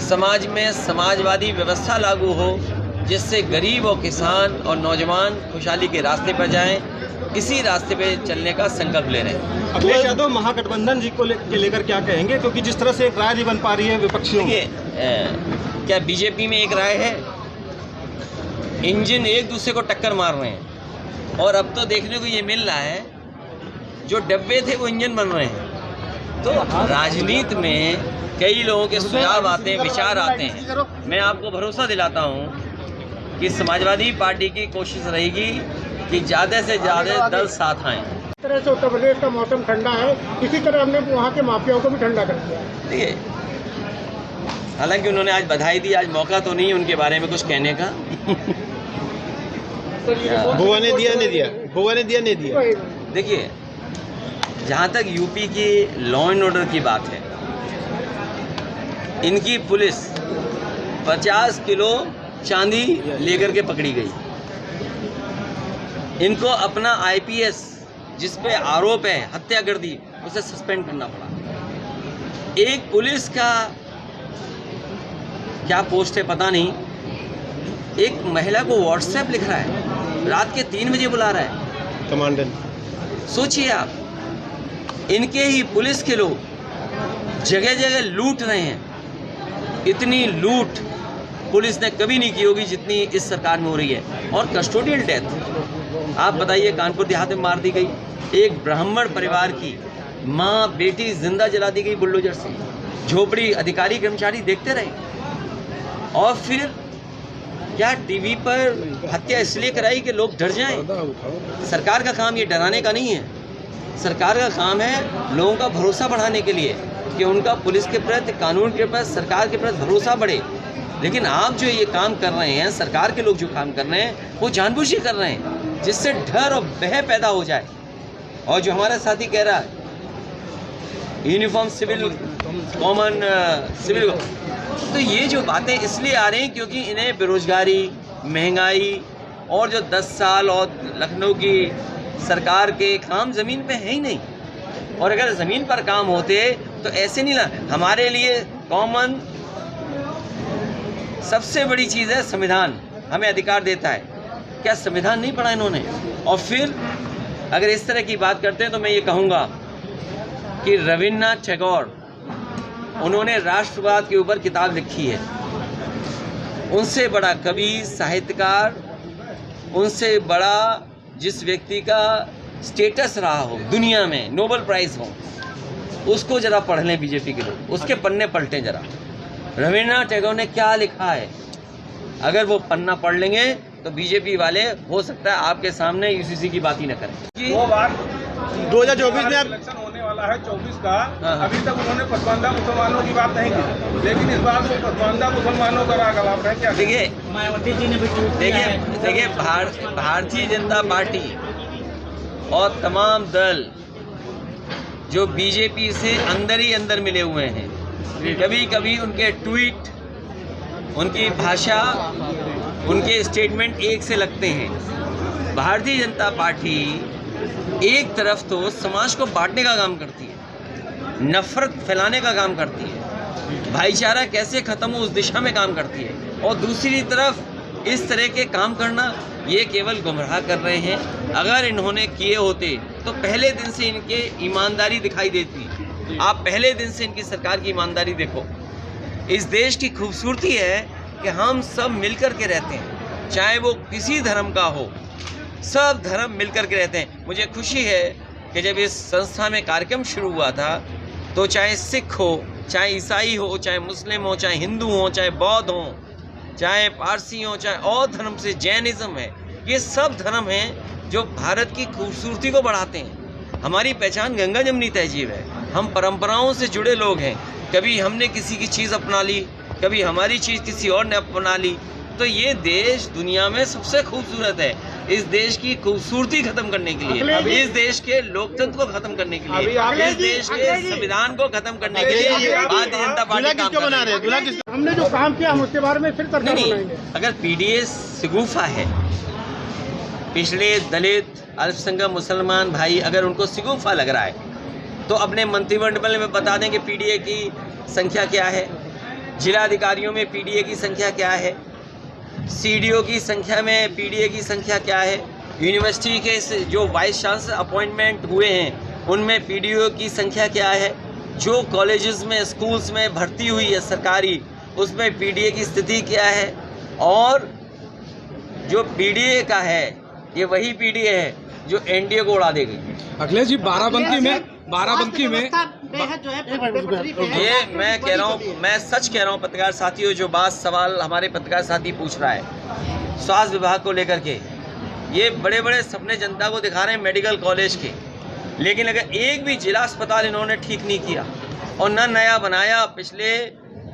समाज में समाजवादी व्यवस्था लागू हो, जिससे गरीब और किसान और नौजवान खुशहाली के रास्ते पर जाएं, इसी रास्ते पे चलने का संकल्प ले रहे हैं। अखिलेश यादव महागठबंधन जी को लेकर क्या कहेंगे, क्योंकि जिस तरह से एक राय नहीं बन पा रही है विपक्षियों में। क्या बीजेपी में एक राय है? इंजन एक दूसरे को टक्कर मार रहे हैं, और अब तो देखने को ये मिल रहा है जो डब्बे थे वो इंजन बन रहे हैं। तो राजनीति में कई लोगों के सुझाव आते हैं, विचार आते हैं। मैं आपको भरोसा दिलाता हूं कि समाजवादी पार्टी की कोशिश रहेगी कि ज़्यादा से ज़्यादा दल साथ आएँ। इस तरह से उत्तर प्रदेश का मौसम ठंडा है, इसी तरह हमने वहाँ के माफियाओं को भी ठंडा कर दिया। देखिए, हालांकि उन्होंने आज बधाई दी, आज मौका तो नहीं उनके बारे में कुछ कहने का। बुआ ने दिया नहीं दिया, बुआ ने दिया नहीं दिया। देखिए, जहाँ तक यूपी की लॉ एंड ऑर्डर की बात है, इनकी पुलिस 50 किलो चांदी लेकर के पकड़ी गई। इनको अपना आईपीएस जिस पे आरोप है हत्या कर दी, उसे सस्पेंड करना पड़ा। एक पुलिस का क्या पोस्ट है पता नहीं, एक महिला को व्हाट्सएप लिख रहा है, रात के 3 बजे बुला रहा है कमांडेंट। सोचिए आप, इनके ही पुलिस के लोग जगह जगह लूट रहे हैं। इतनी लूट पुलिस ने कभी नहीं की होगी जितनी इस सरकार में हो रही है। और कस्टोडियल डेथ, आप बताइए, कानपुर देहात में मार दी गई। एक ब्राह्मण परिवार की माँ बेटी जिंदा जला दी गई बुलडोजर से। झोपड़ी अधिकारी कर्मचारी देखते रहे। और फिर क्या टीवी पर हत्या इसलिए कराई कि लोग डर जाएं? सरकार का काम ये डराने का नहीं है। सरकार का काम है लोगों का भरोसा बढ़ाने के लिए कि उनका पुलिस के प्रति, कानून के प्रति, सरकार के प्रति भरोसा बढ़े। लेकिन आप जो ये काम कर रहे हैं, सरकार के लोग जो काम कर रहे हैं, वो जानबूझ के कर रहे हैं, जिससे डर और भय पैदा हो जाए। और जो हमारा साथी कह रहा है यूनिफॉर्म सिविल कॉमन सिविल, तो ये जो बातें इसलिए आ रही हैं क्योंकि इन्हें बेरोजगारी, महंगाई और जो 10 साल और लखनऊ की सरकार के काम ज़मीन पे है ही नहीं। और अगर ज़मीन पर काम होते तो ऐसे नहीं ना। हमारे लिए कॉमन सबसे बड़ी चीज़ है संविधान, हमें अधिकार देता है। क्या संविधान नहीं पढ़ा इन्होंने? और फिर अगर इस तरह की बात करते हैं तो मैं ये कहूँगा कि रविन्द्रनाथ टैगोर, उन्होंने राष्ट्रवाद के ऊपर किताब लिखी है। उनसे बड़ा कवि, साहित्यकार, उनसे बड़ा जिस व्यक्ति का स्टेटस रहा हो दुनिया में, नोबेल प्राइज़ हो, उसको ज़रा पढ़ लें बीजेपी के लोग, उसके पन्ने पलटें ज़रा। रविन्द्रनाथ टैगोर ने क्या लिखा है, अगर वो पन्ना पढ़ लेंगे तो बीजेपी वाले हो सकता है आपके सामने यूसीसी की बात ही न करें। वो बात 2024 में इलेक्शन होने वाला है 24 का, अभी तक उन्होंने पसमानदा मुसलमानों की बात नहीं की, लेकिन इस बार वो पसमानदा मुसलमानों का राग अलाप है। क्या देखिए, भारतीय जनता पार्टी और तमाम दल जो बीजेपी से अंदर ही अंदर मिले हुए हैं, कभी कभी उनके ट्वीट, उनकी भाषा, उनके स्टेटमेंट एक से लगते हैं। भारतीय जनता पार्टी एक तरफ तो समाज को बांटने का काम करती है, नफरत फैलाने का काम करती है, भाईचारा कैसे ख़त्म हो उस दिशा में काम करती है, और दूसरी तरफ इस तरह के काम करना, ये केवल गुमराह कर रहे हैं। अगर इन्होंने किए होते तो पहले दिन से इनके ईमानदारी दिखाई देती। आप पहले दिन से इनकी सरकार की ईमानदारी देखो। इस देश की खूबसूरती है कि हम सब मिलकर के रहते हैं, चाहे वो किसी धर्म का हो, सब धर्म मिलकर के रहते हैं। मुझे खुशी है कि जब इस संस्था में कार्यक्रम शुरू हुआ था तो चाहे सिख हो, चाहे ईसाई हो, चाहे मुस्लिम हो, चाहे हिंदू हो, चाहे बौद्ध हो, चाहे पारसी हो, चाहे और धर्म से जैनिज़्म है, ये सब धर्म हैं जो भारत की खूबसूरती को बढ़ाते हैं। हमारी पहचान गंगा जमनी तहजीब है, हम परंपराओं से जुड़े लोग हैं। कभी हमने किसी की चीज़ अपना ली, कभी हमारी चीज़ किसी और ने अपना ली। तो ये देश दुनिया में सबसे खूबसूरत है। इस देश की खूबसूरती खत्म करने के लिए, इस देश के लोकतंत्र को खत्म करने के लिए, इस देश के संविधान को खत्म करने के लिए भारतीय जनता पार्टी काम कर रही है। हमने जो काम किया हम उसके बारे में फिर सरकार बनाएंगे। अगर पीडीएस शगुफा है, पिछले दलित, अल्पसंख्यक मुसलमान भाई अगर उनको शगुफा लग रहा है तो अपने मंत्रिमंडल में बता दें कि पीडीए की संख्या क्या है। जिला अधिकारियों में पीडीए की संख्या क्या है, सीडीओ की संख्या में पीडीए की संख्या क्या है, यूनिवर्सिटी के जो वाइस चांसलर अपॉइंटमेंट हुए हैं उनमें पीडीओ की संख्या क्या है, जो कॉलेजेस में स्कूल्स में भर्ती हुई है सरकारी उसमें पीडीए की स्थिति क्या है, और जो पीडीए का है ये वही पीडीए है जो एनडीए को उड़ा देगी। अखिलेश जी बाराबंकी में ये मैं कह रहा हूँ, मैं सच कह रहा हूँ पत्रकार साथियों, जो बात सवाल हमारे पत्रकार साथी पूछ रहा है स्वास्थ्य विभाग को लेकर के, ये बड़े बड़े सपने जनता को दिखा रहे हैं मेडिकल कॉलेज के, लेकिन अगर एक भी जिला अस्पताल इन्होंने ठीक नहीं किया और न नया बनाया। पिछले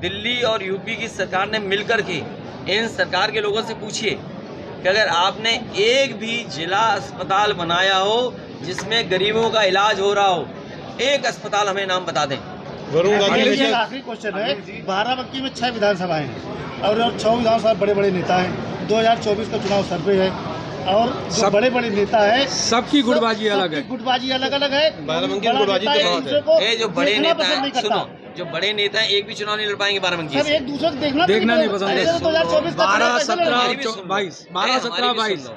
दिल्ली और यूपी की सरकार ने मिलकर के, इन सरकार के लोगों से पूछिए कि अगर आपने एक भी जिला अस्पताल बनाया हो जिसमें गरीबों का इलाज हो रहा हो, एक अस्पताल हमें नाम बता दें। आखिरी क्वेश्चन है, बाराबंकी में 6 विधानसभाएं हैं और 6 विधानसभा बड़े बड़े नेता हैं। 2024 का चुनाव सर्वे है और जो बड़े बड़े नेता है सबकी गुटबाजी अलग है, गुटबाजी अलग अलग है। बाराबंकी में गुटबाजी तो बहुत है। ये जो बड़े नेता हैं, सुनो, जो बड़े नेता हैं एक भी चुनाव नहीं लड़ पाएंगे बाराबंकी से। एक दूसरे को देखना नहीं पसंद है। 2024 12, 17, हमारी भी सुन लो। 22, 12, 17, 22।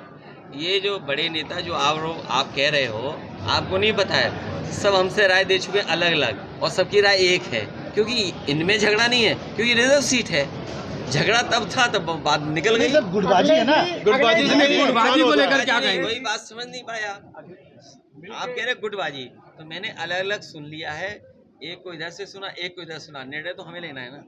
ये जो बड़े नेता जो आप कह रहे हो, आपको नहीं पता है, सब हमसे राय दे चुके हैं अलग अलग और सबकी राय एक है, क्योंकि इनमें झगड़ा नहीं है, क्योंकि रिजर्व सीट है। झगड़ा तब था तब बात निकल गई। गुटबाजी है ना, गुटबाजी को लेकर क्या कहेंगे? वही बात समझ नहीं पाया। आप कह रहे गुटबाजी, तो मैंने अलग अलग सुन लिया है, एक को इधर से सुना, एक को इधर सुना, निर्णय तो हमें लेना है ना।